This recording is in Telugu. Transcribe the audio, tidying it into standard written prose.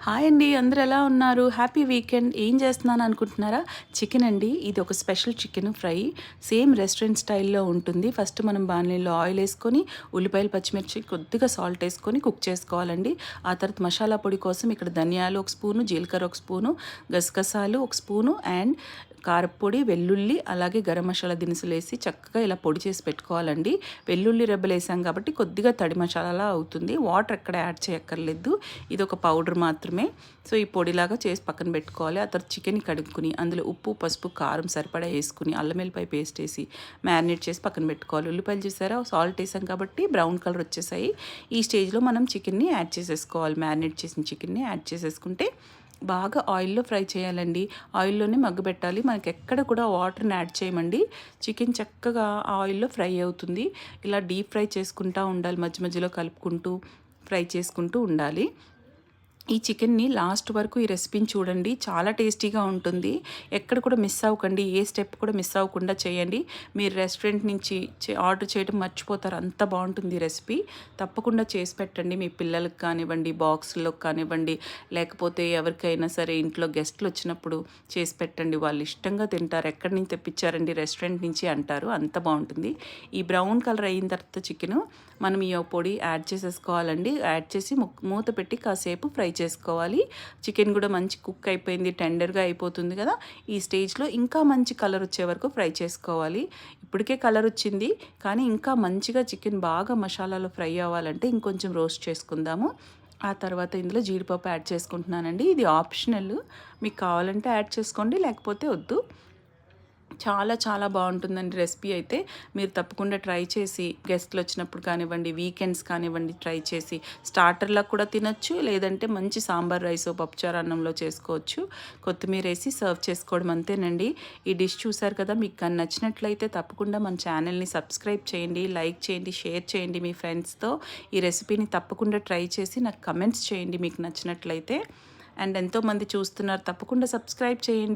హాయ్ అండి, అందరూ ఎలా ఉన్నారు? Happy weekend. ఏం చేస్తున్నాను అనుకుంటున్నారా? చికెన్ అండి. ఇది ఒక special chicken fry. Same restaurant స్టైల్లో ఉంటుంది. ఫస్ట్ మనం బాణలిలో ఆయిల్ వేసుకొని ఉల్లిపాయలు, పచ్చిమిర్చి, కొద్దిగా సాల్ట్ వేసుకొని కుక్ చేసుకోవాలండి. ఆ తర్వాత మసాలా పొడి కోసం ఇక్కడ ధనియాలు ఒక స్పూను, జీలకర్ర ఒక స్పూను, గసగసాలు ఒక స్పూను అండ్ కారపొడి, వెల్లుల్లి, అలాగే గరం మసాలా దినుసులు వేసి చక్కగా ఇలా పొడి చేసి పెట్టుకోవాలండి. వెల్లుల్లి రెబ్బలు వేసాం కాబట్టి కొద్దిగా తడి మసాలా అవుతుంది. వాటర్ ఎక్కడ యాడ్ చేయక్కర్లేదు. ఇది ఒక పౌడర్ మాత్రమే. సో ఈ పొడిలాగా చేసి పక్కన పెట్టుకోవాలి. ఆ తర్వాత చికెన్ కడుక్కుని అందులో ఉప్పు, పసుపు, కారం సరిపడా వేసుకుని అల్లం వెల్లిపాయ పేస్ట్ వేసి మ్యారినేట్ చేసి పక్కన పెట్టుకోవాలి. ఉల్లిపాయలు చూసారా, సాల్ట్ వేసాం కాబట్టి బ్రౌన్ కలర్ వచ్చేసాయి. ఈ స్టేజ్లో మనం చికెన్ని యాడ్ చేసేసుకోవాలి. మ్యారినేట్ చేసిన చికెన్ని యాడ్ చేసేసుకుంటే బాగా ఆయిల్లో ఫ్రై చేయాలండి. ఆయిల్లోనే మగ్గబెట్టాలి. మనకి ఎక్కడ కూడా వాటర్ని యాడ్ చేయమండి. చికెన్ చక్కగా ఆయిల్లో ఫ్రై అవుతుంది. ఇలా డీప్ ఫ్రై చేసుకుంటూ ఉండాలి. మధ్య మధ్యలో కలుపుకుంటూ ఫ్రై చేసుకుంటూ ఉండాలి. ఈ చికెన్ని లాస్ట్ వరకు ఈ రెసిపీని చూడండి, చాలా టేస్టీగా ఉంటుంది. ఎక్కడ కూడా మిస్ అవ్వకండి. ఏ స్టెప్ కూడా మిస్ అవ్వకుండా చేయండి. మీరు రెస్టారెంట్ నుంచి ఆర్డర్ చేయడం మర్చిపోతారు, అంత బాగుంటుంది రెసిపీ. తప్పకుండా చేసి పెట్టండి. మీ పిల్లలకు కానివ్వండి, బాక్స్లో కానివ్వండి, లేకపోతే ఎవరికైనా సరే ఇంట్లో గెస్ట్లు వచ్చినప్పుడు చేసి పెట్టండి. వాళ్ళు ఇష్టంగా తింటారు. ఎక్కడి నుంచి తెప్పించారండి, రెస్టారెంట్ నుంచి అంటారు. అంత బాగుంటుంది. ఈ బ్రౌన్ కలర్ అయిన తర్వాత చికెను మనం ఈ పొడి యాడ్ చేసేసుకోవాలండి. యాడ్ చేసి మూత పెట్టి కాసేపు ఫ్రై చేసుకోవాలి. చికెన్ కూడా మంచి కుక్ అయిపోయింది, టెండర్గా అయిపోతుంది కదా. ఈ స్టేజ్లో ఇంకా మంచి కలర్ వచ్చే వరకు ఫ్రై చేసుకోవాలి. ఇప్పటికే కలర్ వచ్చింది, కానీ ఇంకా మంచిగా చికెన్ బాగా మసాలాలో ఫ్రై అవ్వాలంటే ఇంకొంచెం రోస్ట్ చేసుకుందాము. ఆ తర్వాత ఇందులో జీడిపప్పు యాడ్ చేసుకుంటున్నానండి. ఇది ఆప్షనల్, మీకు కావాలంటే యాడ్ చేసుకోండి, లేకపోతే వద్దు. చాలా చాలా బాగుంటుందండి రెసిపీ అయితే. మీరు తప్పకుండా ట్రై చేసి గెస్ట్లు వచ్చినప్పుడు కానివ్వండి, వీకెండ్స్ కానివ్వండి ట్రై చేసి స్టార్టర్లా కూడా తినొచ్చు, లేదంటే మంచి సాంబార్ రైస్, పప్పుచారు అన్నంలో చేసుకోవచ్చు. కొత్తిమీర వేసి సర్వ్ చేసుకోవడం అంతేనండి. ఈ డిష్ చూసారు కదా, మీకు కానీ నచ్చినట్లయితే తప్పకుండా మన ఛానల్ని సబ్స్క్రైబ్ చేయండి, లైక్ చేయండి, షేర్ చేయండి మీ ఫ్రెండ్స్తో. ఈ రెసిపీని తప్పకుండా ట్రై చేసి నాకు కమెంట్స్ చేయండి మీకు నచ్చినట్లయితే. అండ్ ఎంతోమంది చూస్తున్నారు, తప్పకుండా సబ్స్క్రైబ్ చేయండి.